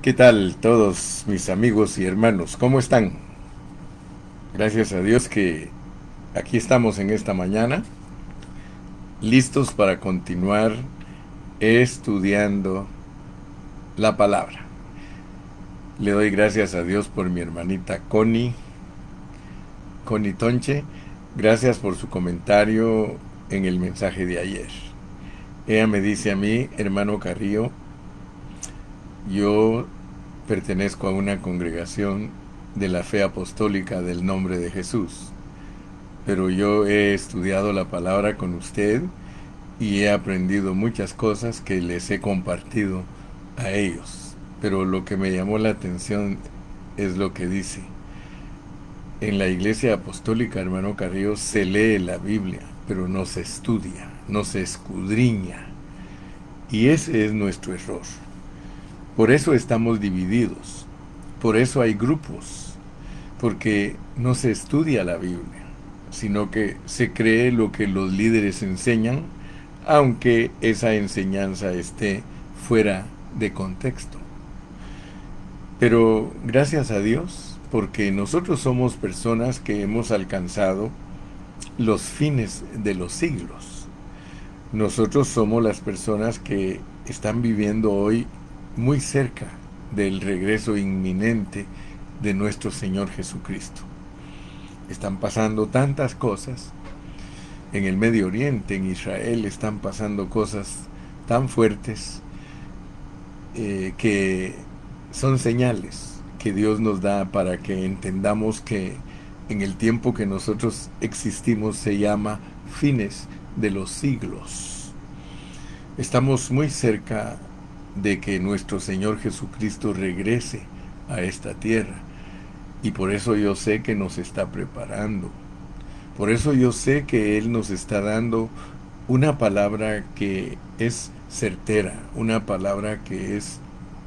¿Qué tal todos mis amigos y hermanos? ¿Cómo están? Gracias a Dios que aquí estamos en esta mañana, listos para continuar estudiando la palabra. Le doy gracias a Dios por mi hermanita Connie Tonche. Gracias por su comentario en el mensaje de ayer. Ella me dice a mí, hermano Carrillo, yo pertenezco a una congregación de la fe apostólica del nombre de Jesús, pero yo he estudiado la palabra con usted y he aprendido muchas cosas que les he compartido a ellos. Pero lo que me llamó la atención es lo que dice. En la iglesia apostólica, hermano Carrillo, se lee la Biblia, pero no se estudia, no se escudriña. Y ese es nuestro error. Por eso estamos divididos. Por eso hay grupos. Porque no se estudia la Biblia, sino que se cree lo que los líderes enseñan, aunque esa enseñanza esté fuera de contexto. Pero gracias a Dios, porque nosotros somos personas que hemos alcanzado los fines de los siglos. Nosotros somos las personas que están viviendo hoy muy cerca del regreso inminente de nuestro Señor Jesucristo. Están pasando tantas cosas. En el Medio Oriente, en Israel, están pasando cosas tan fuertes que son señales que Dios nos da para que entendamos que en el tiempo que nosotros existimos se llama fines de los siglos. Estamos muy cerca de que nuestro Señor Jesucristo regrese a esta tierra, y por eso yo sé que nos está preparando. Por eso yo sé que Él nos está dando una palabra que es certera, una palabra que es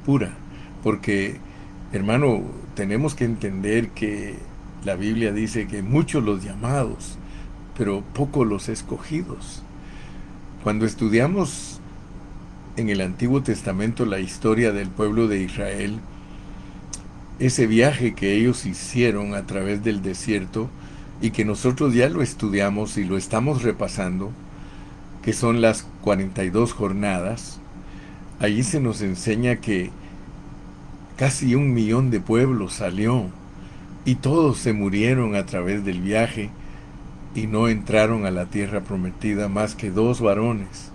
pura. Porque, hermano, tenemos que entender que la Biblia dice que muchos los llamados, pero pocos los escogidos. Cuando estudiamos en el Antiguo Testamento la historia del pueblo de Israel, ese viaje que ellos hicieron a través del desierto y que nosotros ya lo estudiamos y lo estamos repasando, que son las 42 jornadas, allí se nos enseña que casi 1 millón de pueblos salió y todos se murieron a través del viaje y no entraron a la tierra prometida más que 2 varones,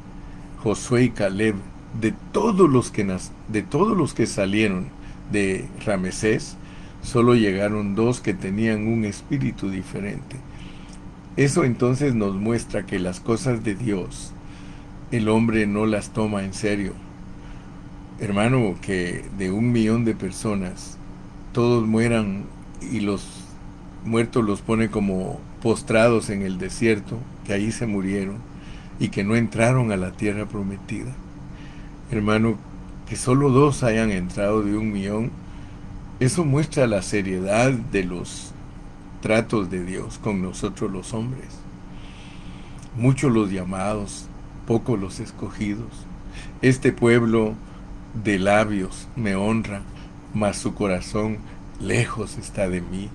Josué y Caleb. De todos los que salieron de Ramesés, solo llegaron 2 que tenían un espíritu diferente. Eso entonces nos muestra que las cosas de Dios, el hombre no las toma en serio. Hermano, que de 1 millón de personas, todos mueran y los muertos los pone como postrados en el desierto, que ahí se murieron y que no entraron a la tierra prometida. Hermano, que solo 2 hayan entrado de 1 millón, eso muestra la seriedad de los tratos de Dios con nosotros los hombres. Muchos los llamados, pocos los escogidos. Este pueblo de labios me honra, mas su corazón lejos está de mí.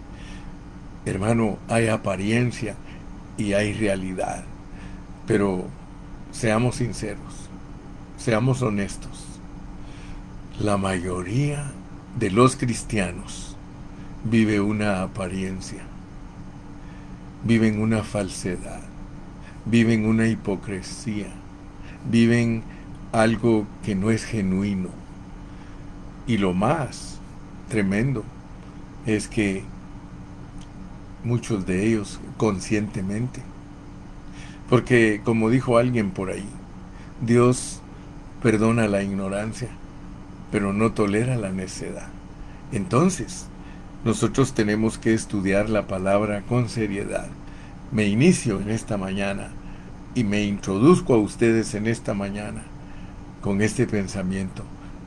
Hermano, hay apariencia y hay realidad, pero seamos sinceros, seamos honestos. La mayoría de los cristianos vive una apariencia, viven una falsedad, viven una hipocresía, viven algo que no es genuino. Y lo más tremendo es que muchos de ellos conscientemente, porque como dijo alguien por ahí, Dios perdona la ignorancia, pero no tolera la necedad. Entonces, nosotros tenemos que estudiar la palabra con seriedad. Me inicio en esta mañana y me introduzco a ustedes en esta mañana con este pensamiento.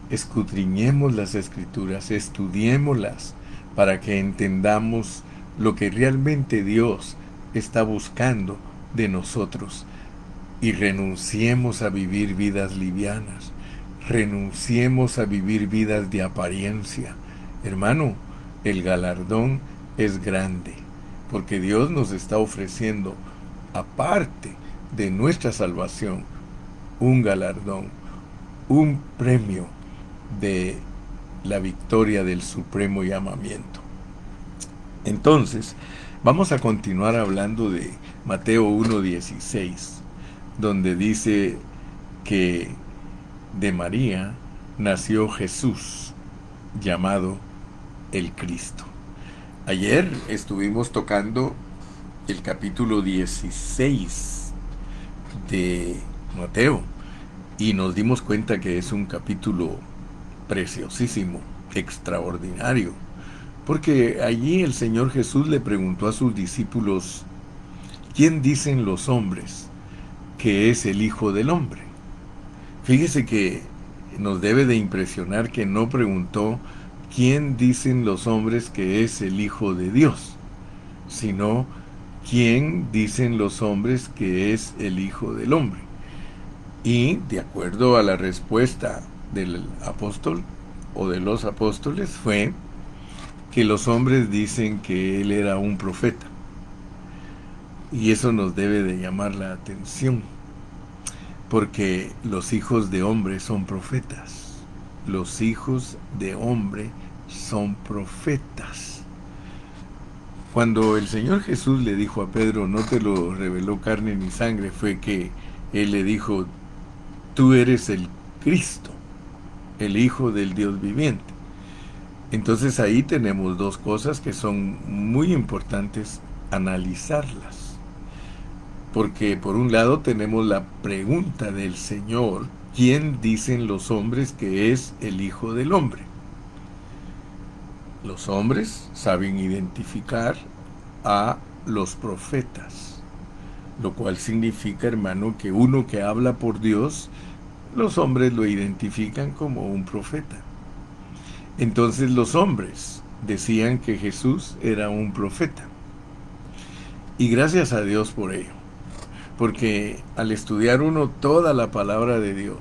Escudriñemos las Escrituras, estudiémoslas para que entendamos lo que realmente Dios está buscando de nosotros y renunciemos a vivir vidas livianas, renunciemos a vivir vidas de apariencia. Hermano, el galardón es grande, porque Dios nos está ofreciendo, aparte de nuestra salvación, un galardón, un premio de la victoria del supremo llamamiento. Entonces, vamos a continuar hablando de Mateo 1:16, donde dice que de María nació Jesús, llamado el Cristo. Ayer estuvimos tocando el capítulo 16 de Mateo y nos dimos cuenta que es un capítulo preciosísimo, extraordinario, porque allí el Señor Jesús le preguntó a sus discípulos: ¿quién dicen los hombres que es el Hijo del Hombre? Fíjese que nos debe de impresionar que no preguntó quién dicen los hombres que es el Hijo de Dios, sino quién dicen los hombres que es el Hijo del Hombre. Y de acuerdo a la respuesta del apóstol o de los apóstoles fue que los hombres dicen que él era un profeta. Y eso nos debe de llamar la atención, porque los hijos de hombre son profetas. Los hijos de hombre son profetas. Cuando el Señor Jesús le dijo a Pedro: no te lo reveló carne ni sangre, fue que él le dijo: tú eres el Cristo, el Hijo del Dios viviente. Entonces ahí tenemos dos cosas que son muy importantes analizarlas. Porque por un lado tenemos la pregunta del Señor: ¿quién dicen los hombres que es el Hijo del Hombre? Los hombres saben identificar a los profetas, lo cual significa, hermano, que uno que habla por Dios, los hombres lo identifican como un profeta. Entonces los hombres decían que Jesús era un profeta. Y gracias a Dios por ello. Porque al estudiar uno toda la palabra de Dios,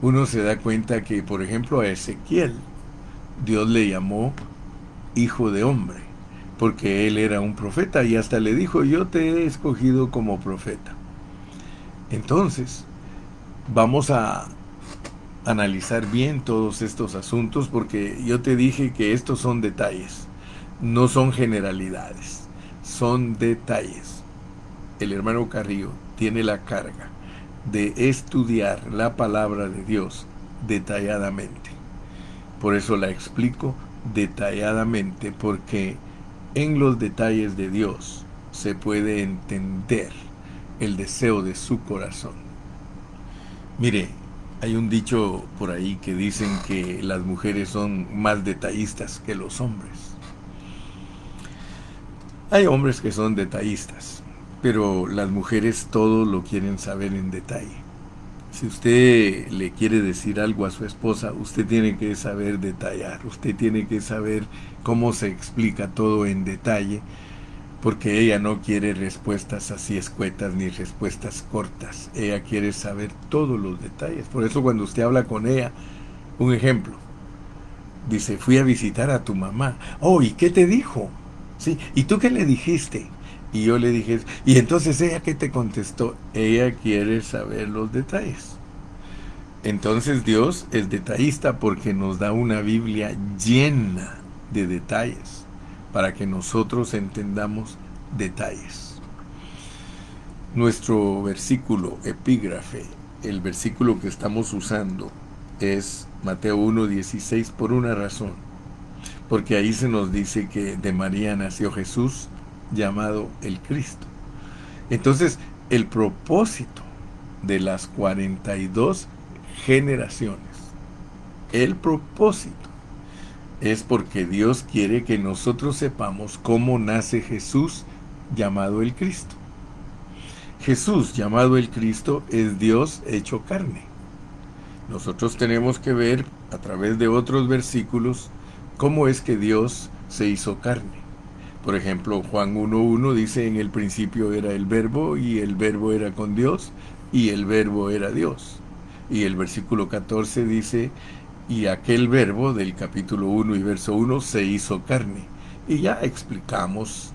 uno se da cuenta que, por ejemplo, a Ezequiel, Dios le llamó hijo de hombre, porque él era un profeta y hasta le dijo: yo te he escogido como profeta. Entonces, vamos a analizar bien todos estos asuntos, porque yo te dije que estos son detalles, no son generalidades, son detalles. El hermano Carrillo tiene la carga de estudiar la palabra de Dios detalladamente. Por eso la explico detalladamente, porque en los detalles de Dios se puede entender el deseo de su corazón. Mire, hay un dicho por ahí que dicen que las mujeres son más detallistas que los hombres. Hay hombres que son detallistas, pero las mujeres todo lo quieren saber en detalle. Si usted le quiere decir algo a su esposa, usted tiene que saber detallar, usted tiene que saber cómo se explica todo en detalle, porque ella no quiere respuestas así escuetas ni respuestas cortas. Ella quiere saber todos los detalles. Por eso cuando usted habla con ella, un ejemplo, dice: fui a visitar a tu mamá. Oh, ¿y qué te dijo? ¿Sí? ¿Y tú qué le dijiste? Y yo le dije: ¿y entonces ella qué te contestó? Ella quiere saber los detalles. Entonces Dios es detallista porque nos da una Biblia llena de detalles para que nosotros entendamos detalles. Nuestro versículo epígrafe, el versículo que estamos usando, es Mateo 1:16 por una razón. Porque ahí se nos dice que de María nació Jesús, llamado el Cristo. Entonces, el propósito de las 42 generaciones, el propósito es porque Dios quiere que nosotros sepamos cómo nace Jesús, llamado el Cristo. Jesús, llamado el Cristo, es Dios hecho carne. Nosotros tenemos que ver a través de otros versículos cómo es que Dios se hizo carne. Por ejemplo, Juan 1:1 dice: en el principio era el verbo, y el verbo era con Dios, y el verbo era Dios. Y el versículo 14 dice, y aquel verbo del capítulo 1 y verso 1 se hizo carne. Y ya explicamos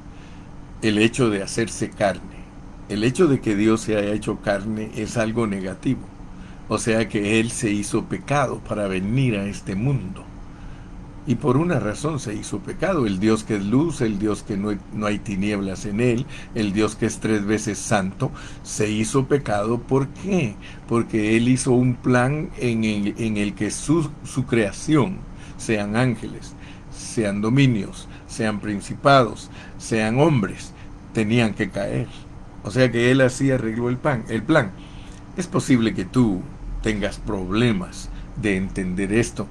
el hecho de hacerse carne. El hecho de que Dios se haya hecho carne es algo negativo. O sea que Él se hizo pecado para venir a este mundo. Y por una razón se hizo pecado. El Dios que es luz, el Dios que no hay tinieblas en Él, el Dios que es 3 veces santo, se hizo pecado. ¿Por qué? Porque Él hizo un plan en el que su creación, sean ángeles, sean dominios, sean principados, sean hombres, tenían que caer. O sea que Él así arregló el plan. Es posible que tú tengas problemas de entender esto.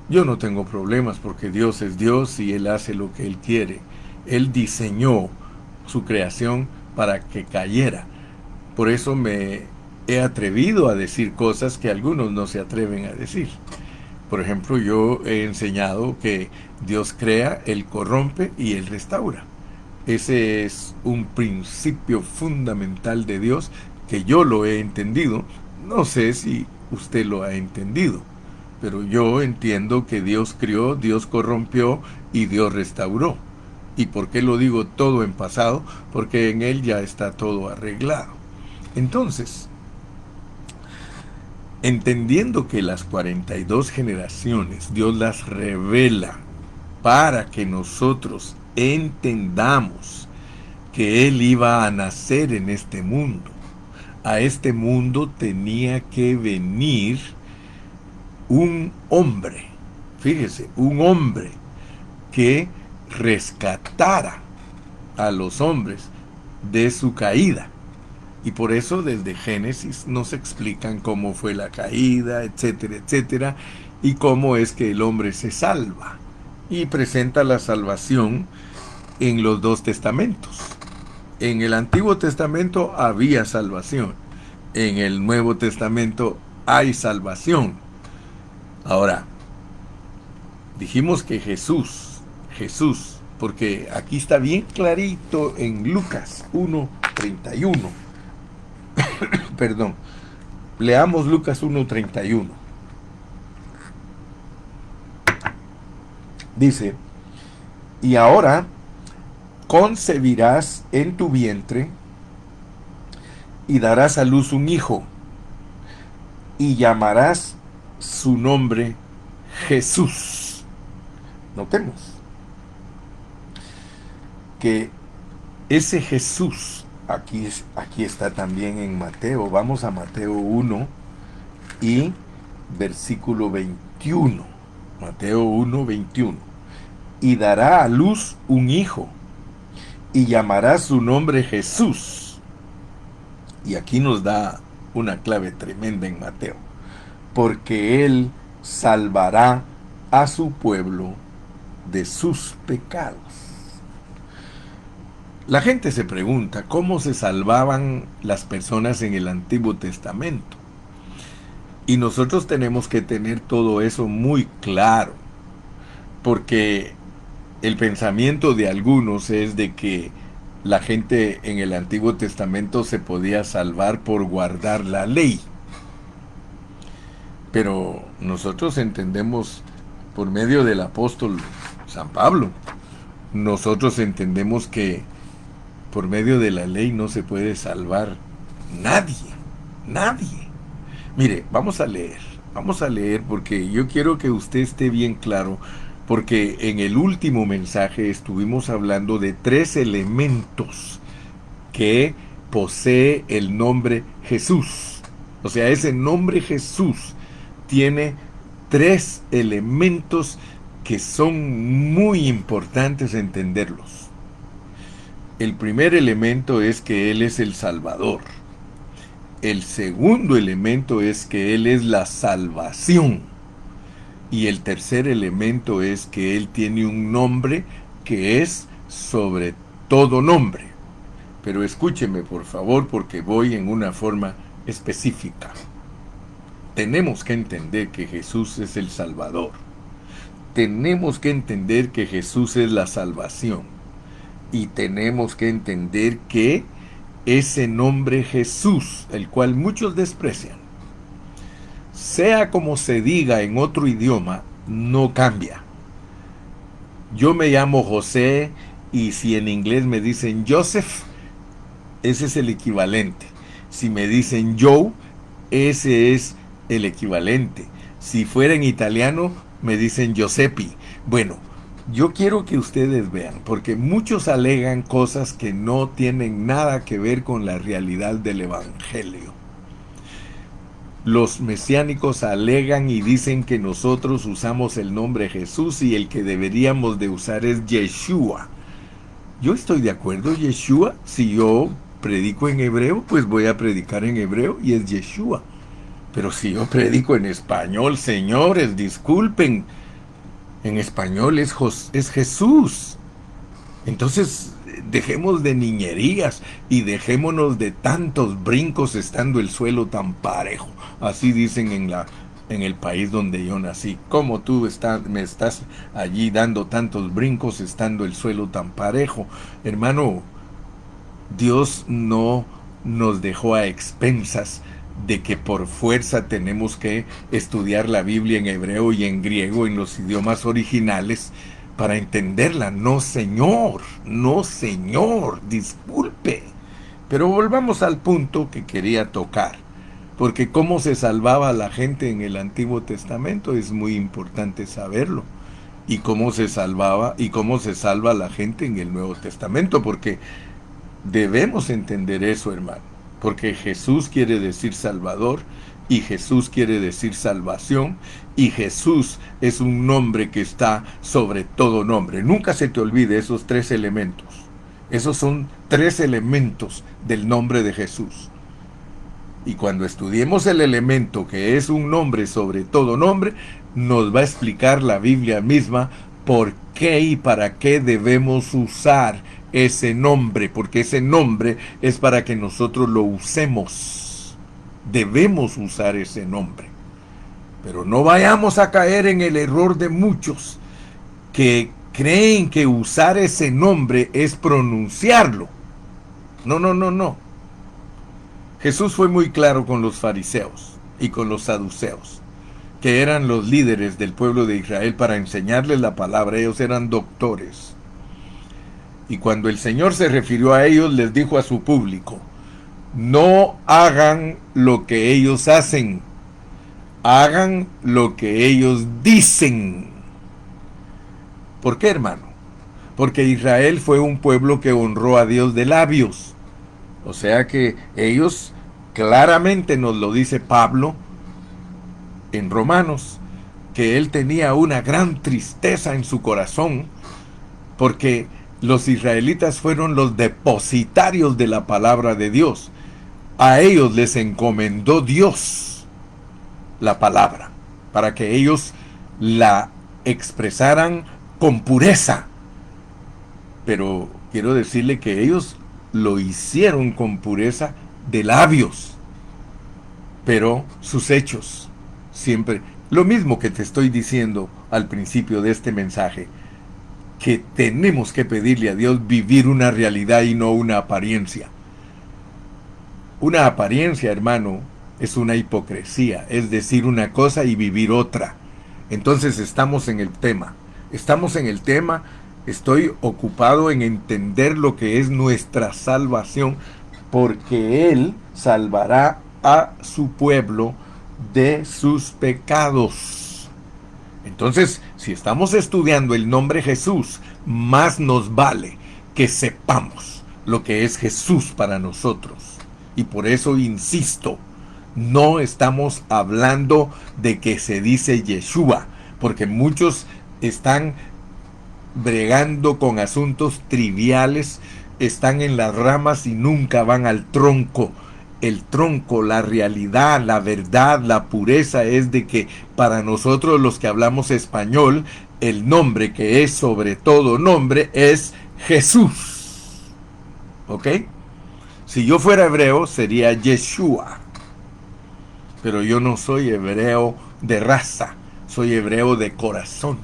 Yo no tengo problemas porque Dios es Dios y Él hace lo que Él quiere. Él diseñó su creación para que cayera. Por eso me he atrevido a decir cosas que algunos no se atreven a decir. Por ejemplo, yo he enseñado que Dios crea, Él corrompe y Él restaura. Ese es un principio fundamental de Dios que yo lo he entendido. No sé si usted lo ha entendido, pero yo entiendo que Dios crió, Dios corrompió y Dios restauró. ¿Y por qué lo digo todo en pasado? Porque en Él ya está todo arreglado. Entonces, entendiendo que las 42 generaciones Dios las revela para que nosotros entendamos que Él iba a nacer en este mundo. A este mundo tenía que venir un hombre, fíjese, un hombre que rescatara a los hombres de su caída. Y por eso desde Génesis nos explican cómo fue la caída, etcétera, etcétera, y cómo es que el hombre se salva. Y presenta la salvación en los 2 testamentos. En el Antiguo Testamento había salvación. En el Nuevo Testamento hay salvación. Ahora, dijimos que Jesús, porque aquí está bien clarito en Lucas 1:31. Perdón, leamos Lucas 1:31. Dice, y ahora concebirás en tu vientre y darás a luz un hijo y llamarás su nombre Jesús. Notemos que ese Jesús aquí está también en Mateo. Vamos a Mateo 1 y versículo 21. Mateo 1:21. Y dará a luz un hijo y llamará su nombre Jesús. Y aquí nos da una clave tremenda en Mateo. Porque Él salvará a su pueblo de sus pecados. La gente se pregunta cómo se salvaban las personas en el Antiguo Testamento. Y nosotros tenemos que tener todo eso muy claro, porque el pensamiento de algunos es de que la gente en el Antiguo Testamento se podía salvar por guardar la ley. Pero nosotros entendemos por medio del apóstol San Pablo, nosotros entendemos que por medio de la ley no se puede salvar nadie. Mire, vamos a leer porque yo quiero que usted esté bien claro, porque en el último mensaje estuvimos hablando de 3 elementos que posee el nombre Jesús. O sea, ese nombre Jesús tiene 3 elementos que son muy importantes entenderlos. El primer elemento es que Él es el Salvador. El segundo elemento es que Él es la salvación. Y el tercer elemento es que Él tiene un nombre que es sobre todo nombre. Pero escúcheme por favor, porque voy en una forma específica. Tenemos que entender que Jesús es el Salvador. Tenemos que entender que Jesús es la salvación. Y tenemos que entender que ese nombre Jesús, el cual muchos desprecian, sea como se diga en otro idioma, no cambia. Yo me llamo José y si en inglés me dicen Joseph, ese es el equivalente. Si me dicen Joe, ese es el equivalente. Si fuera en italiano, me dicen Giuseppe. Bueno, yo quiero que ustedes vean, porque muchos alegan cosas que no tienen nada que ver con la realidad del Evangelio. Los mesiánicos alegan y dicen que nosotros usamos el nombre Jesús y el que deberíamos de usar es Yeshua. Yo estoy de acuerdo, Yeshua. Si yo predico en hebreo, pues voy a predicar en hebreo y es Yeshua. Pero si yo predico en español, señores, disculpen, en español es Jesús. Entonces, dejemos de niñerías y dejémonos de tantos brincos estando el suelo tan parejo. Así dicen en el país donde yo nací. ¿Cómo tú me estás allí dando tantos brincos estando el suelo tan parejo? Hermano, Dios no nos dejó a expensas de que por fuerza tenemos que estudiar la Biblia en hebreo y en griego, en los idiomas originales, para entenderla. No, señor, no, señor, disculpe. Pero volvamos al punto que quería tocar, porque cómo se salvaba la gente en el Antiguo Testamento es muy importante saberlo. Y cómo se salvaba y cómo se salva la gente en el Nuevo Testamento, porque debemos entender eso, hermano, porque Jesús quiere decir Salvador, y Jesús quiere decir salvación, y Jesús es un nombre que está sobre todo nombre. Nunca se te olvide esos tres elementos. Esos son tres elementos del nombre de Jesús. Y cuando estudiemos el elemento que es un nombre sobre todo nombre, nos va a explicar la Biblia misma por qué y para qué debemos usar ese nombre, porque ese nombre es para que nosotros lo usemos. Debemos usar ese nombre. Pero no vayamos a caer en el error de muchos que creen que usar ese nombre es pronunciarlo. No, no, no, no. Jesús fue muy claro con los fariseos y con los saduceos, que eran los líderes del pueblo de Israel, para enseñarles la palabra. Ellos eran doctores. Y cuando el Señor se refirió a ellos, les dijo a su público: no hagan lo que ellos hacen, hagan lo que ellos dicen. ¿Por qué, hermano? Porque Israel fue un pueblo que honró a Dios de labios. O sea que ellos, claramente nos lo dice Pablo en Romanos, que él tenía una gran tristeza en su corazón, porque los israelitas fueron los depositarios de la palabra de Dios. A ellos les encomendó Dios la palabra, para que ellos la expresaran con pureza. Pero quiero decirle que ellos lo hicieron con pureza de labios, pero sus hechos siempre, lo mismo que te estoy diciendo al principio de este mensaje, que tenemos que pedirle a Dios vivir una realidad y no una apariencia. Una apariencia, hermano, es una hipocresía, es decir una cosa y vivir otra. Entonces estamos en el tema, estoy ocupado en entender lo que es nuestra salvación, porque Él salvará a su pueblo de sus pecados. Entonces, si estamos estudiando el nombre Jesús, más nos vale que sepamos lo que es Jesús para nosotros. Y por eso insisto, no estamos hablando de que se dice Yeshua, porque muchos están bregando con asuntos triviales, están en las ramas y nunca van al tronco. El tronco, la realidad, la verdad, la pureza es de que para nosotros los que hablamos español, el nombre que es sobre todo nombre es Jesús. ¿Ok? Si yo fuera hebreo sería Yeshua. Pero yo no soy hebreo de raza, soy hebreo de corazón.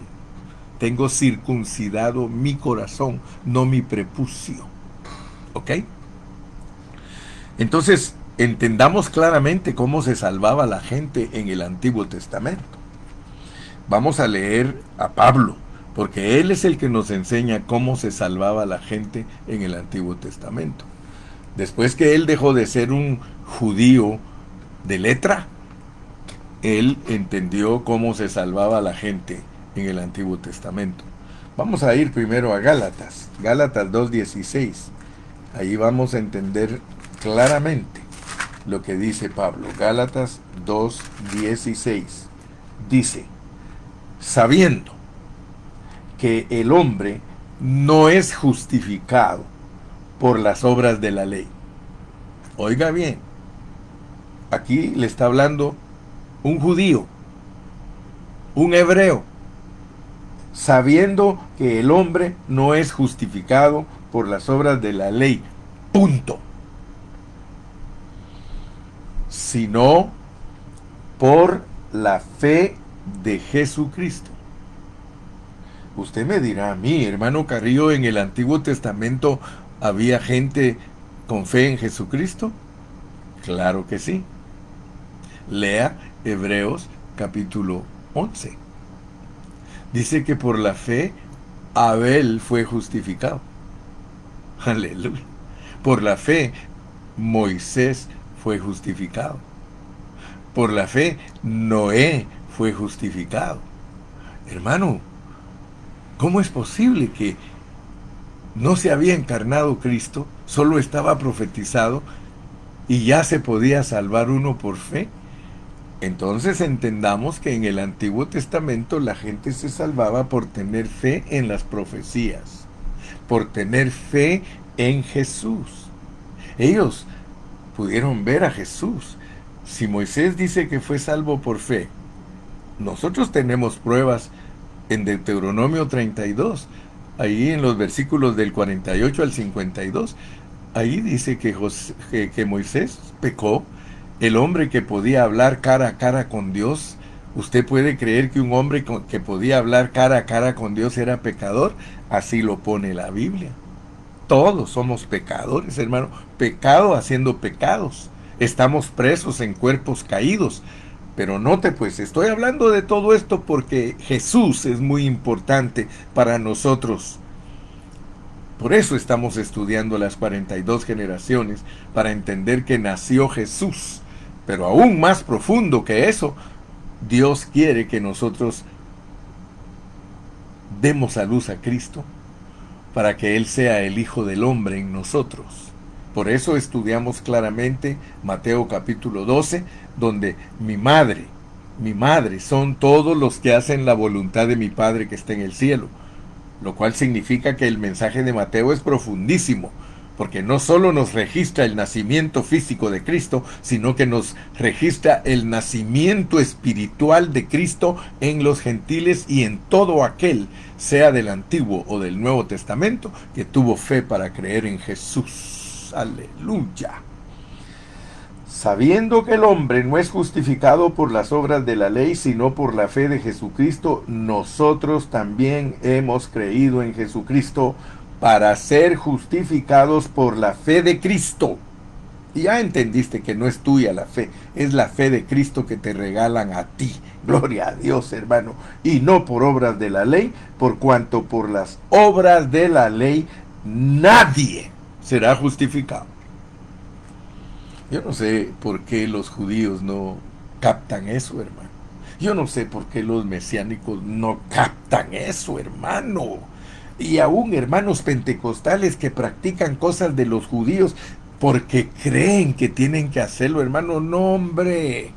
Tengo circuncidado mi corazón, no mi prepucio. ¿Ok? Entonces, entendamos claramente cómo se salvaba la gente en el Antiguo Testamento. Vamos a leer a Pablo, porque él es el que nos enseña cómo se salvaba la gente en el Antiguo Testamento. Después que él dejó de ser un judío de letra, él entendió cómo se salvaba la gente en el Antiguo Testamento. Vamos a ir primero a Gálatas, Gálatas 2:16. Ahí vamos a entender claramente lo que dice Pablo. Gálatas 2:16 dice: sabiendo que el hombre no es justificado por las obras de la ley. Oiga bien, aquí le está hablando un judío, un hebreo, sabiendo que el hombre no es justificado por las obras de la ley, punto, sino por la fe de Jesucristo. Usted me dirá a mí, hermano Carrillo, ¿en el Antiguo Testamento había gente con fe en Jesucristo? Claro que sí. Lea Hebreos capítulo 11. Dice que por la fe Abel fue justificado. Aleluya. Por la fe Moisés fue justificado. Por la fe Noé fue justificado. Hermano, ¿cómo es posible que no se había encarnado Cristo, solo estaba profetizado y ya se podía salvar uno por fe? Entonces entendamos que en el Antiguo Testamento la gente se salvaba por tener fe en las profecías, por tener fe en Jesús. Ellos pudieron ver a Jesús. Si Moisés dice que fue salvo por fe, nosotros tenemos pruebas en Deuteronomio 32, ahí en los versículos del 48 al 52, ahí dice que Moisés pecó. El hombre que podía hablar cara a cara con Dios, ¿usted puede creer que un hombre que podía hablar cara a cara con Dios era pecador? Así lo pone la Biblia. Todos somos pecadores, hermano. Pecado haciendo pecados. Estamos presos en cuerpos caídos. Pero note pues, estoy hablando de todo esto porque Jesús es muy importante para nosotros. Por eso estamos estudiando las 42 generaciones, para entender que nació Jesús. Pero aún más profundo que eso, Dios quiere que nosotros demos a luz a Cristo para que Él sea el Hijo del Hombre en nosotros. Por eso estudiamos claramente Mateo capítulo 12, donde mi madre son todos los que hacen la voluntad de mi Padre que está en el cielo. Lo cual significa que el mensaje de Mateo es profundísimo, porque no solo nos registra el nacimiento físico de Cristo, sino que nos registra el nacimiento espiritual de Cristo en los gentiles y en todo aquel, sea del Antiguo o del Nuevo Testamento, que tuvo fe para creer en Jesús. Aleluya. Sabiendo que el hombre no es justificado por las obras de la ley, sino por la fe de Jesucristo, nosotros también hemos creído en Jesucristo para ser justificados por la fe de Cristo. Y ya entendiste que no es tuya la fe, es la fe de Cristo que te regalan a ti. Gloria a Dios, hermano. Y no por obras de la ley, por cuanto por las obras de la ley nadie será justificado. Yo no sé por qué los judíos no captan eso, hermano. Yo no sé por qué los mesiánicos no captan eso, hermano. Y aún hermanos pentecostales que practican cosas de los judíos porque creen que tienen que hacerlo, hermano. No, hombre.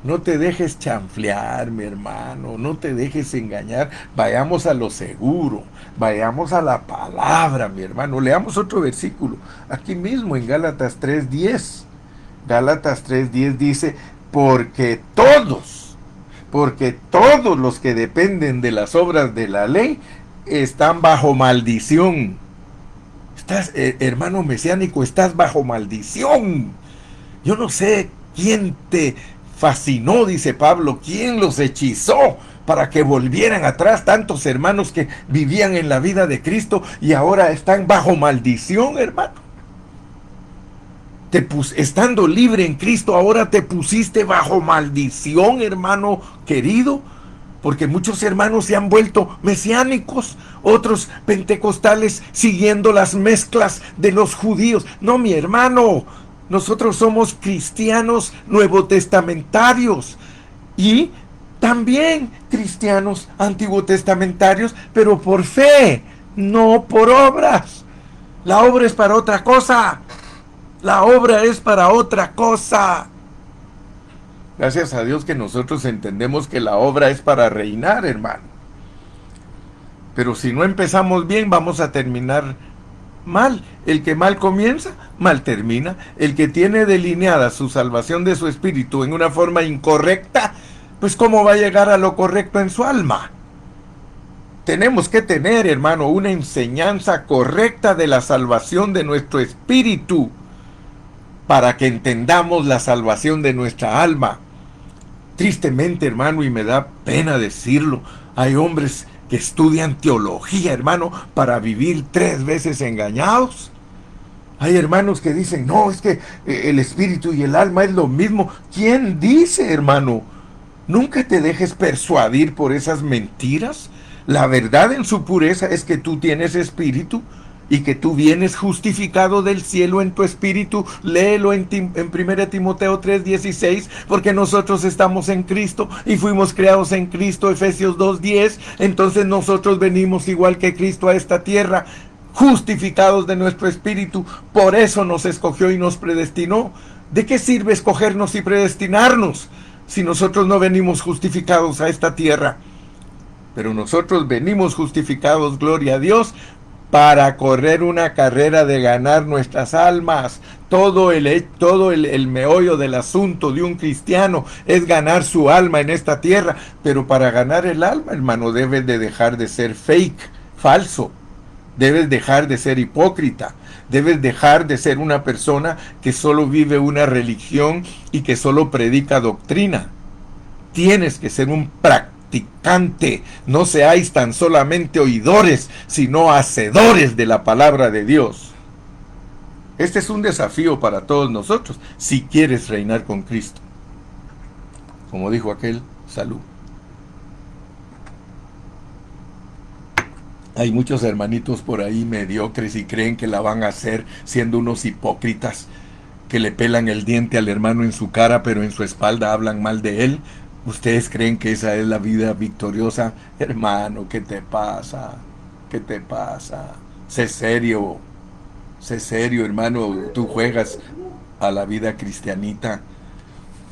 No te dejes chanflear, mi hermano. No te dejes engañar. Vayamos a lo seguro. Vayamos a la palabra, mi hermano. Leamos otro versículo. Aquí mismo en Gálatas 3:10. Gálatas 3:10 dice: porque todos los que dependen de las obras de la ley están bajo maldición. Estás, hermano mesiánico, estás bajo maldición. Yo no sé quién te fascinó, dice Pablo, quién los hechizó para que volvieran atrás, tantos hermanos que vivían en la vida de Cristo y ahora están bajo maldición, hermano. Estando libre en Cristo, ahora te pusiste bajo maldición, hermano querido, porque muchos hermanos se han vuelto mesiánicos, otros pentecostales siguiendo las mezclas de los judíos. No, mi hermano, nosotros somos cristianos nuevotestamentarios y también cristianos antiguo testamentarios, pero por fe, no por obras. La obra es para otra cosa. La obra es para otra cosa. Gracias a Dios que nosotros entendemos que la obra es para reinar, hermano. Pero si no empezamos bien, vamos a terminar mal. El que mal comienza, mal termina. El que tiene delineada su salvación de su espíritu en una forma incorrecta, pues ¿cómo va a llegar a lo correcto en su alma? Tenemos que tener, hermano, una enseñanza correcta de la salvación de nuestro espíritu, para que entendamos la salvación de nuestra alma. Tristemente, hermano, y me da pena decirlo, hay hombres que estudian teología, hermano, para vivir 3 veces engañados. Hay hermanos que dicen, no, es que el espíritu y el alma es lo mismo. ¿Quién dice, hermano? Nunca te dejes persuadir por esas mentiras. La verdad en su pureza es que tú tienes espíritu y que tú vienes justificado del cielo en tu espíritu. Léelo en 1 Timoteo 3:16, porque nosotros estamos en Cristo y fuimos creados en Cristo, Efesios 2:10. Entonces nosotros venimos igual que Cristo a esta tierra, justificados de nuestro espíritu. Por eso nos escogió y nos predestinó. ¿De qué sirve escogernos y predestinarnos si nosotros no venimos justificados a esta tierra? Pero nosotros venimos justificados, gloria a Dios, para correr una carrera de ganar nuestras almas. Todo el meollo del asunto de un cristiano es ganar su alma en esta tierra. Pero para ganar el alma, hermano, debes de dejar de ser fake, falso. Debes dejar de ser hipócrita. Debes dejar de ser una persona que solo vive una religión y que solo predica doctrina. Tienes que ser un practicante. No seáis tan solamente oidores, sino hacedores de la palabra de Dios. Este es un desafío para todos nosotros, si quieres reinar con Cristo. Como dijo aquel, salud. Hay muchos hermanitos por ahí mediocres y creen que la van a hacer siendo unos hipócritas, que le pelan el diente al hermano en su cara, pero en su espalda hablan mal de él. ¿Ustedes creen que esa es la vida victoriosa? Hermano, ¿qué te pasa? ¿Qué te pasa? Sé serio, hermano. Tú juegas a la vida cristianita.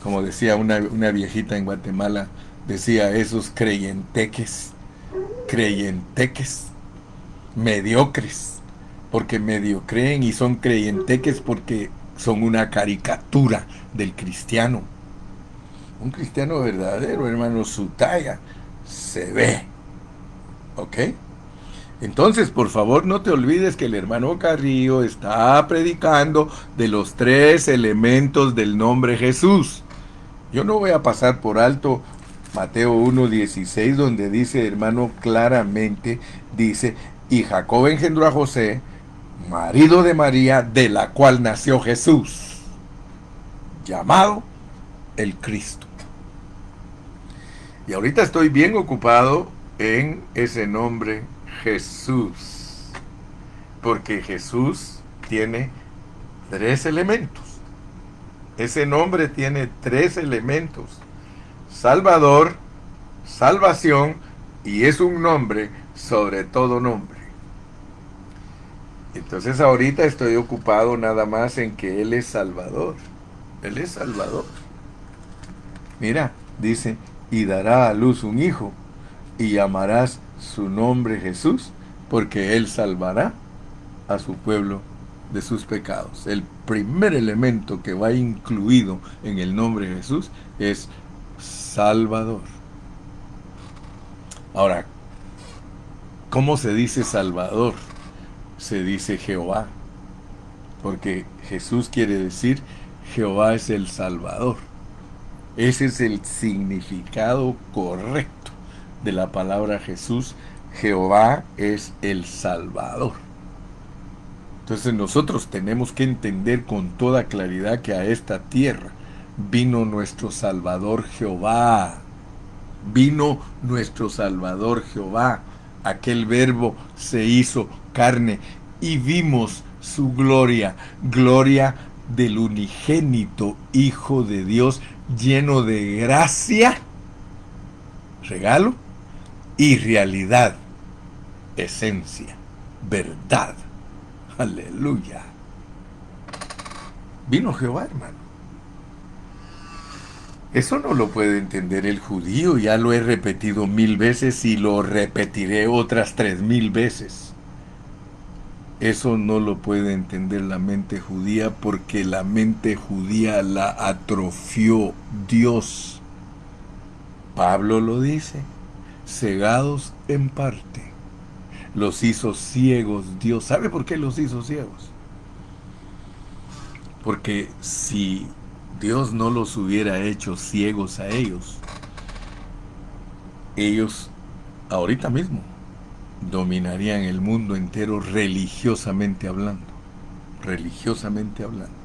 Como decía una viejita en Guatemala, decía, esos creyenteques, mediocres, porque medio creen y son creyenteques porque son una caricatura del cristiano. Un cristiano verdadero, hermano, su talla se ve. ¿Ok? Entonces, por favor, no te olvides que el hermano Carrillo está predicando de los 3 elementos del nombre Jesús. Yo no voy a pasar por alto Mateo 1:16, donde dice, hermano, claramente, dice, y Jacob engendró a José, marido de María, de la cual nació Jesús, llamado el Cristo. Y ahorita estoy bien ocupado en ese nombre Jesús, porque Jesús tiene 3 elementos. Ese nombre tiene 3 elementos: Salvador, salvación, y es un nombre sobre todo nombre. Entonces ahorita estoy ocupado nada más en que Él es Salvador. Él es Salvador. Mira, dice, y dará a luz un hijo, y llamarás su nombre Jesús, porque Él salvará a su pueblo de sus pecados. El primer elemento que va incluido en el nombre Jesús es Salvador. Ahora, ¿cómo se dice Salvador? Se dice Jehová, porque Jesús quiere decir Jehová es el Salvador. Ese es el significado correcto de la palabra Jesús. Jehová es el Salvador. Entonces nosotros tenemos que entender con toda claridad que a esta tierra vino nuestro Salvador Jehová. Vino nuestro Salvador Jehová. Aquel verbo se hizo carne y vimos su gloria, gloria del unigénito Hijo de Dios, lleno de gracia, regalo y realidad, esencia, verdad. Aleluya. Vino Jehová, hermano. Eso no lo puede entender el judío, ya lo he repetido 1000 veces y lo repetiré otras 3000 veces. Eso no lo puede entender la mente judía porque la mente judía la atrofió Dios. Pablo lo dice, cegados en parte. Los hizo ciegos Dios. ¿Sabe por qué los hizo ciegos? Porque si Dios no los hubiera hecho ciegos a ellos, ellos ahorita mismo dominarían el mundo entero religiosamente hablando. Religiosamente hablando.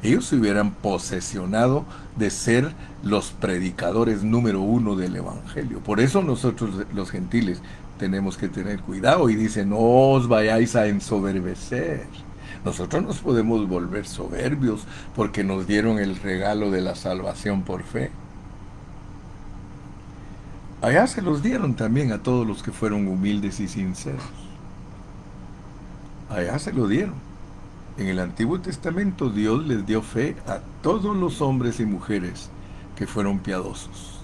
Ellos se hubieran posesionado de ser los predicadores número 1 del Evangelio. Por eso nosotros los gentiles tenemos que tener cuidado y dice, no os vayáis a ensoberbecer. Nosotros nos podemos volver soberbios porque nos dieron el regalo de la salvación por fe. Allá se los dieron también a todos los que fueron humildes y sinceros. Allá se lo dieron. En el Antiguo Testamento Dios les dio fe a todos los hombres y mujeres que fueron piadosos.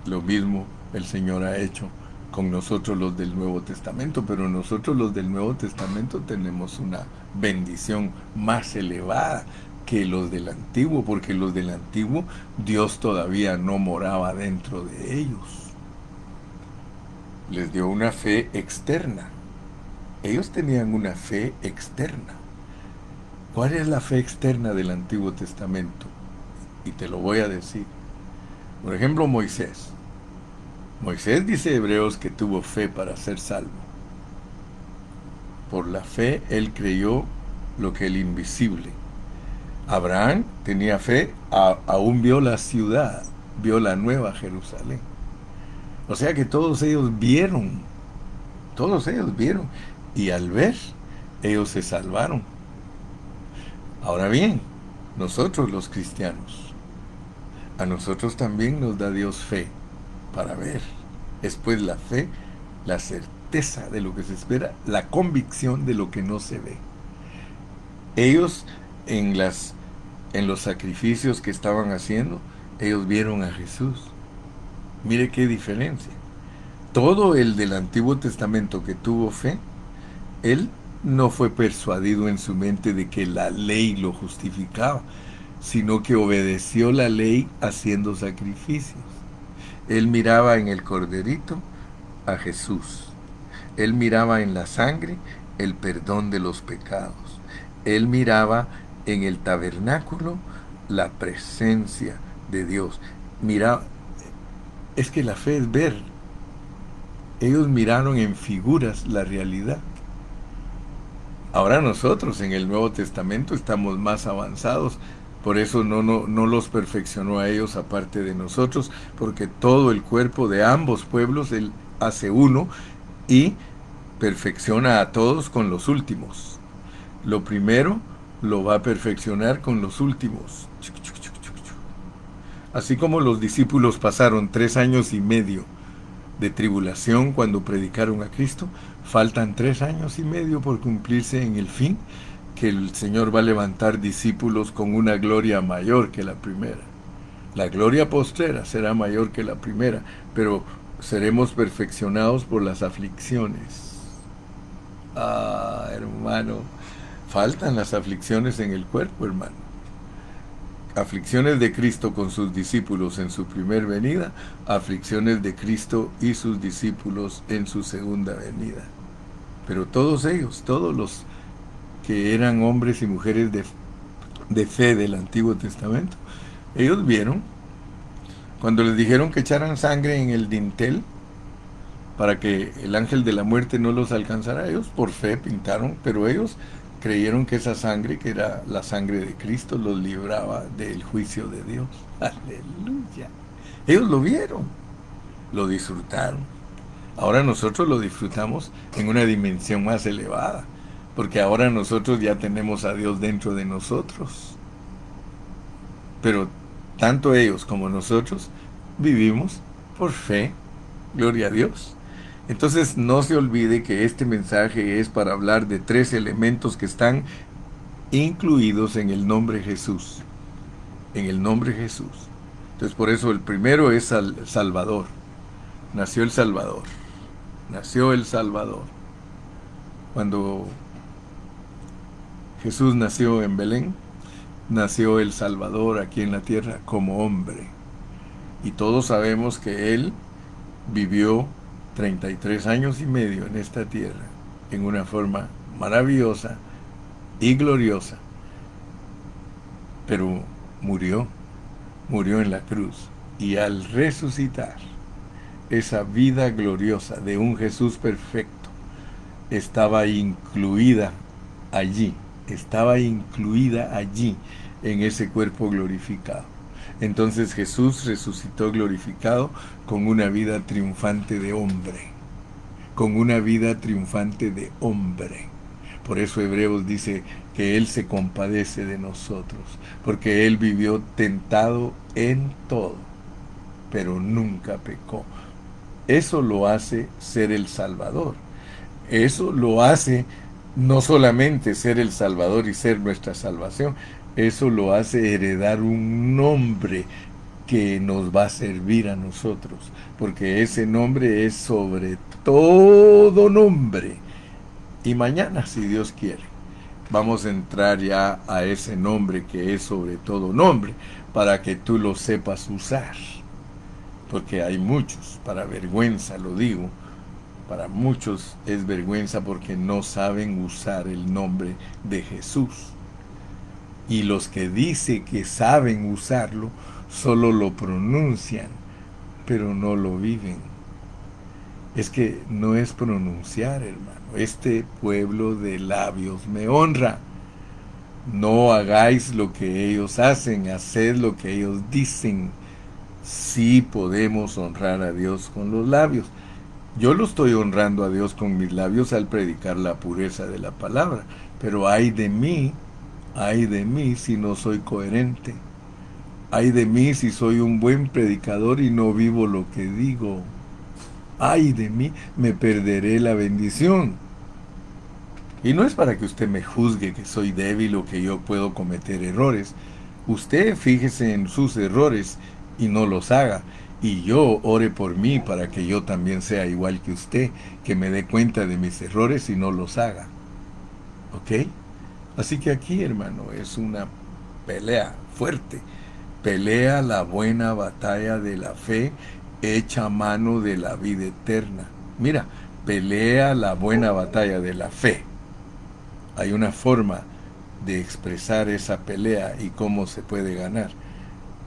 Lo mismo el Señor ha hecho con nosotros los del Nuevo Testamento, pero nosotros los del Nuevo Testamento tenemos una bendición más elevada que los del Antiguo, porque los del Antiguo Dios todavía no moraba dentro de ellos. Les dio una fe externa. Ellos tenían una fe externa. ¿Cuál es la fe externa del Antiguo Testamento? Y te lo voy a decir. Por ejemplo, Moisés. Moisés dice Hebreos que tuvo fe para ser salvo. Por la fe él creyó lo que el invisible. Abraham tenía fe, aún vio la ciudad, vio la nueva Jerusalén. O sea que todos ellos vieron. Y al ver, ellos se salvaron. Ahora bien, nosotros los cristianos, a nosotros también nos da Dios fe para ver. Después la fe, la certeza de lo que se espera, la convicción de lo que no se ve. Ellos en los sacrificios que estaban haciendo, ellos vieron a Jesús. Mire qué diferencia. Todo el del Antiguo Testamento que tuvo fe, él no fue persuadido en su mente de que la ley lo justificaba, sino que obedeció la ley haciendo sacrificios. Él miraba en el corderito a Jesús. Él miraba en la sangre el perdón de los pecados. Él miraba en el tabernáculo la presencia de Dios. Miraba, es que la fe es ver. Ellos miraron en figuras la realidad. Ahora nosotros en el Nuevo Testamento estamos más avanzados. Por eso no los perfeccionó a ellos aparte de nosotros, porque todo el cuerpo de ambos pueblos Él hace uno y perfecciona a todos con los últimos. Lo primero lo va a perfeccionar con los últimos. Así como los discípulos pasaron 3 años y medio de tribulación cuando predicaron a Cristo, faltan 3 años y medio por cumplirse en el fin, que el Señor va a levantar discípulos con una gloria mayor que la primera. La gloria postrera será mayor que la primera, pero seremos perfeccionados por las aflicciones. Ah, hermano, faltan las aflicciones en el cuerpo, hermano. Aflicciones de Cristo con sus discípulos en su primer venida, aflicciones de Cristo y sus discípulos en su segunda venida. Pero todos ellos, todos los que eran hombres y mujeres de fe del Antiguo Testamento, ellos vieron, cuando les dijeron que echaran sangre en el dintel, para que el ángel de la muerte no los alcanzara. Ellos por fe pintaron, pero ellos creyeron que esa sangre, que era la sangre de Cristo, los libraba del juicio de Dios. Aleluya. Ellos lo vieron, lo disfrutaron. Ahora nosotros lo disfrutamos en una dimensión más elevada, porque ahora nosotros ya tenemos a Dios dentro de nosotros. Pero tanto ellos como nosotros vivimos por fe, gloria a Dios. Entonces no se olvide que este mensaje es para hablar de 3 elementos que están incluidos en el nombre Jesús. En el nombre Jesús. Entonces por eso el primero es Salvador. Nació el Salvador. Nació el Salvador. Cuando Jesús nació en Belén, nació el Salvador aquí en la tierra como hombre. Y todos sabemos que Él vivió 33 años y medio en esta tierra, en una forma maravillosa y gloriosa. Pero murió en la cruz. Y al resucitar, esa vida gloriosa de un Jesús perfecto estaba incluida allí en ese cuerpo glorificado. Entonces Jesús resucitó glorificado con una vida triunfante de hombre, con una vida triunfante de hombre. Por eso Hebreos dice que Él se compadece de nosotros, porque Él vivió tentado en todo, pero nunca pecó. Eso lo hace ser el Salvador. Eso lo hace no solamente ser el Salvador y ser nuestra salvación, eso lo hace heredar un nombre que nos va a servir a nosotros, porque ese nombre es sobre todo nombre. Y mañana, si Dios quiere, vamos a entrar ya a ese nombre que es sobre todo nombre, para que tú lo sepas usar. Porque hay muchos, para vergüenza lo digo, para muchos es vergüenza porque no saben usar el nombre de Jesús. Y los que dicen que saben usarlo, solo lo pronuncian, pero no lo viven. Es que no es pronunciar, hermano. Este pueblo de labios me honra. No hagáis lo que ellos hacen, haced lo que ellos dicen. Sí podemos honrar a Dios con los labios. Yo lo estoy honrando a Dios con mis labios al predicar la pureza de la palabra, pero ay de mí si no soy coherente. Ay de mí si soy un buen predicador y no vivo lo que digo. Ay de mí, me perderé la bendición. Y no es para que usted me juzgue que soy débil o que yo puedo cometer errores. Usted fíjese en sus errores y no los haga. Y yo ore por mí para que yo también sea igual que usted, que me dé cuenta de mis errores y no los haga. ¿Ok? Así que aquí, hermano, es una pelea fuerte. Pelea la buena batalla de la fe, echa mano de la vida eterna. Mira, pelea la buena batalla de la fe. Hay una forma de expresar esa pelea y cómo se puede ganar.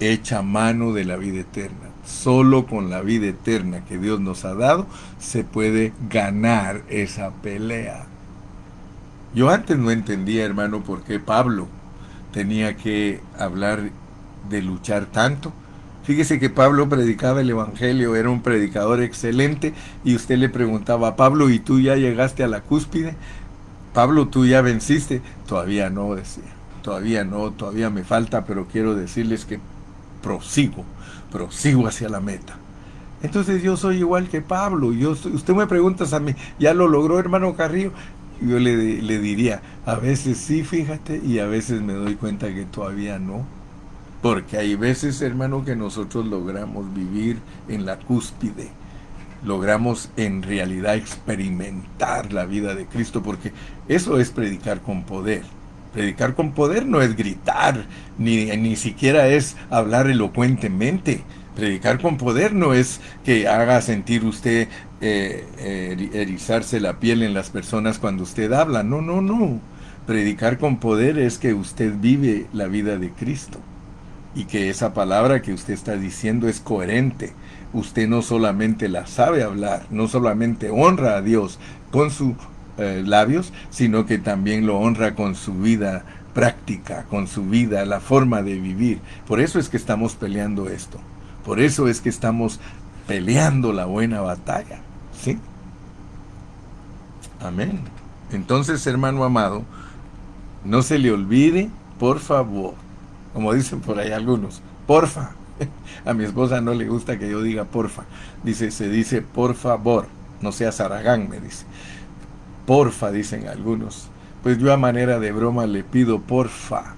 Echa mano de la vida eterna. Solo con la vida eterna que Dios nos ha dado se puede ganar esa pelea. Yo antes no entendía, hermano, por qué Pablo tenía que hablar de luchar tanto. Fíjese que Pablo predicaba el evangelio, era un predicador excelente, y usted le preguntaba: Pablo, ¿y tú ya llegaste a la cúspide? Pablo, ¿tú ya venciste? Todavía no, decía. Todavía no, todavía me falta, pero quiero decirles que prosigo hacia la meta. Entonces yo soy igual que Pablo. Usted me pregunta a mí, ¿ya lo logró, hermano Carrillo? Yo le diría, a veces sí, fíjate, y a veces me doy cuenta que todavía no. Porque hay veces, hermano, que nosotros logramos vivir en la cúspide. Logramos en realidad experimentar la vida de Cristo, porque eso es predicar con poder. Predicar con poder no es gritar, ni siquiera es hablar elocuentemente. Predicar con poder no es que haga sentir usted erizarse la piel en las personas cuando usted habla. No, no, no. Predicar con poder es que usted vive la vida de Cristo y que esa palabra que usted está diciendo es coherente. usted no solamente la sabe hablar, no solamente honra a Dios con sus labios, sino que también lo honra con su vida práctica, con su vida, la forma de vivir. Por eso es que estamos peleando esto. Por eso es que estamos peleando la buena batalla. ¿Sí? Amén. Entonces, hermano amado, no se le olvide, por favor, como dicen por ahí algunos, porfa. A mi esposa no le gusta que yo diga porfa. Se dice por favor. No seas Aragán, me dice. Porfa, dicen algunos. Pues yo a manera de broma le pido porfa,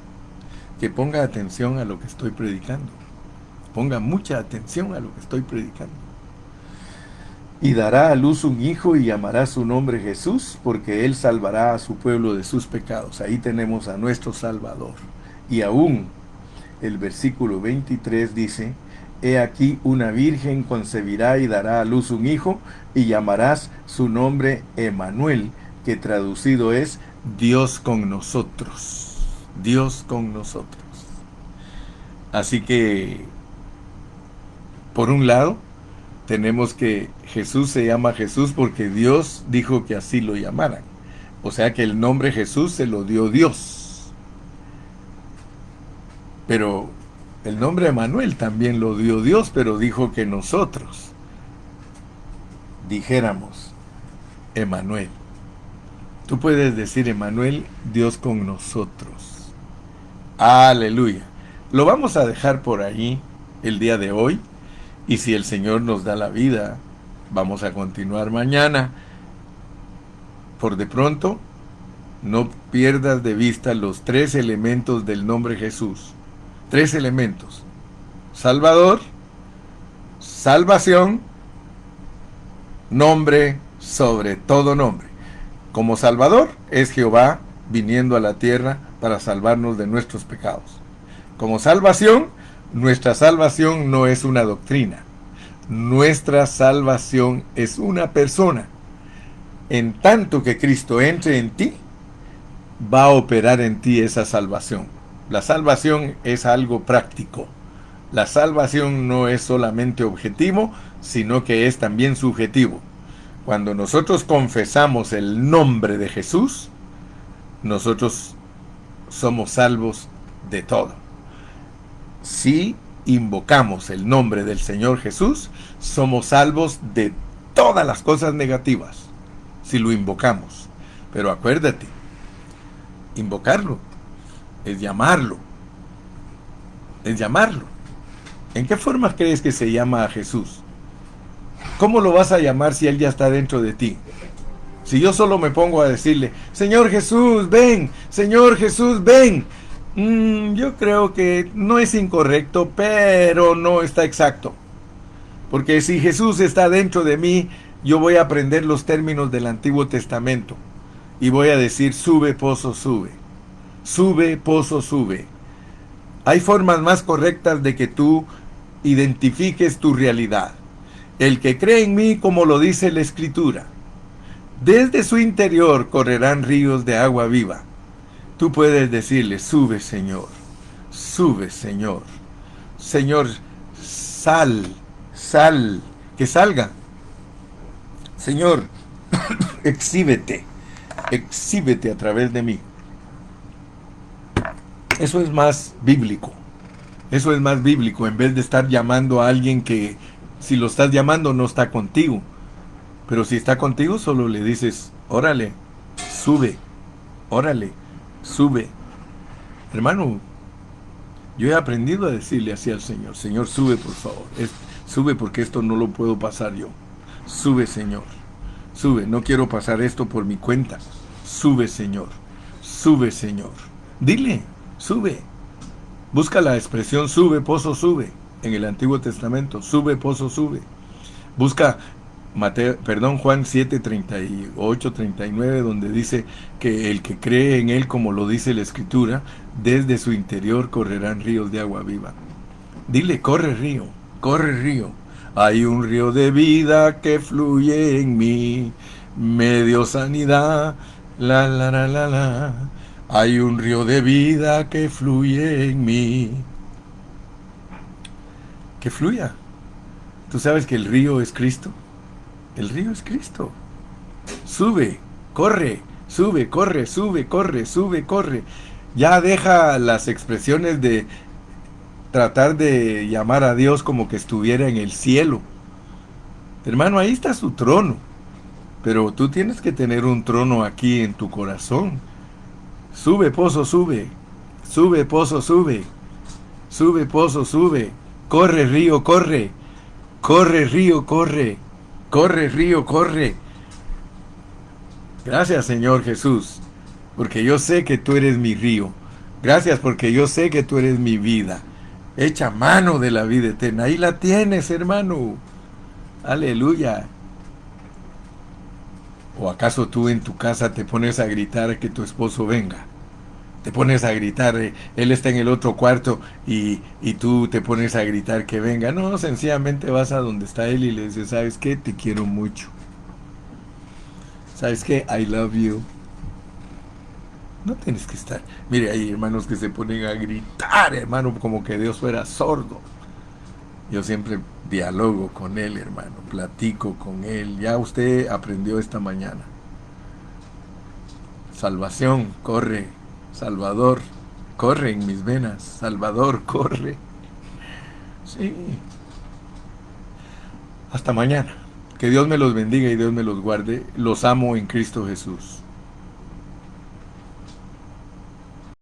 que ponga atención a lo que estoy predicando. Ponga mucha atención a lo que estoy predicando. Y dará a luz un hijo y llamará su nombre Jesús, porque él salvará a su pueblo de sus pecados. Ahí tenemos a nuestro Salvador. Y aún el versículo 23 dice: he aquí una virgen concebirá y dará a luz un hijo, y llamarás su nombre Emmanuel, que traducido es Dios con nosotros. Dios con nosotros. Así que, por un lado, tenemos que Jesús se llama Jesús porque Dios dijo que así lo llamaran. O sea que el nombre Jesús se lo dio Dios. Pero el nombre Emmanuel también lo dio Dios, pero dijo que nosotros dijéramos Emmanuel. Tú puedes decir Emmanuel, Dios con nosotros. Aleluya. Lo vamos a dejar por ahí el día de hoy. Y si el Señor nos da la vida, vamos a continuar mañana. Por de pronto, no pierdas de vista los 3 elementos del nombre Jesús. 3 elementos: Salvador, salvación, nombre sobre todo nombre. Como Salvador es Jehová viniendo a la tierra para salvarnos de nuestros pecados. Como salvación, nuestra salvación no es una doctrina. Nuestra salvación es una persona. En tanto que Cristo entre en ti, va a operar en ti esa salvación. La salvación es algo práctico. La salvación no es solamente objetivo, sino que es también subjetivo. Cuando nosotros confesamos el nombre de Jesús, nosotros somos salvos de todo. Si invocamos el nombre del Señor Jesús, somos salvos de todas las cosas negativas, si lo invocamos. Pero acuérdate, invocarlo es llamarlo. Es llamarlo. ¿En qué forma crees que se llama a Jesús? ¿Cómo lo vas a llamar si Él ya está dentro de ti? Si yo solo me pongo a decirle, Señor Jesús, ven, Señor Jesús, ven. Yo creo que no es incorrecto, pero no está exacto. Porque si Jesús está dentro de mí, yo voy a aprender los términos del Antiguo Testamento. Y voy a decir, sube, pozo, sube. Sube, pozo, sube. Hay formas más correctas de que tú identifiques tu realidad. El que cree en mí, como lo dice la Escritura, desde su interior correrán ríos de agua viva. Tú puedes decirle, sube, Señor. Sube, Señor. Señor, sal, que salga. Señor, exhíbete a través de mí. Eso es más bíblico. Eso es más bíblico, en vez de estar llamando a alguien que, si lo estás llamando, no está contigo. Pero si está contigo, solo le dices, órale, sube, órale, sube. Hermano, yo he aprendido a decirle así al Señor, Señor, sube por favor, sube porque esto no lo puedo pasar yo. Sube, Señor, sube, no quiero pasar esto por mi cuenta. Sube, Señor, sube, Señor. Dile, sube. Busca la expresión sube, pozo, sube en el Antiguo Testamento. Sube, pozo, sube. Busca Juan 7, 38, 39, donde dice que el que cree en Él, como lo dice la Escritura, desde su interior correrán ríos de agua viva. Dile, corre río, corre río. Hay un río de vida que fluye en mí, me dio sanidad, la, la, la, la, la. Hay un río de vida que fluye en mí. Que fluya. ¿Tú sabes que el río es Cristo? El río es Cristo. Sube, corre, sube, corre, sube, corre, sube, corre. Ya deja las expresiones de tratar de llamar a Dios como que estuviera en el cielo. Hermano, ahí está su trono. Pero tú tienes que tener un trono aquí en tu corazón. Sube, pozo, sube. Sube, pozo, sube. Sube, pozo, sube. Corre, río, corre. Corre, río, corre. Corre, río, corre. Gracias, Señor Jesús, porque yo sé que tú eres mi río. Gracias porque yo sé que tú eres mi vida. Echa mano de la vida eterna. Ahí la tienes, hermano. Aleluya. ¿O acaso tú en tu casa te pones a gritar que tu esposo venga? Te pones a gritar, él está en el otro cuarto y tú te pones a gritar que venga. No, sencillamente vas a donde está él y le dices, ¿sabes qué? Te quiero mucho. ¿Sabes qué? I love you. No tienes que estar. Mire, hay hermanos que se ponen a gritar, hermano, como que Dios fuera sordo. Yo siempre dialogo con él, hermano, platico con él. Ya usted aprendió esta mañana. Salvación, corre. Salvador, corre en mis venas. Salvador, corre. Sí. Hasta mañana. Que Dios me los bendiga y Dios me los guarde. Los amo en Cristo Jesús.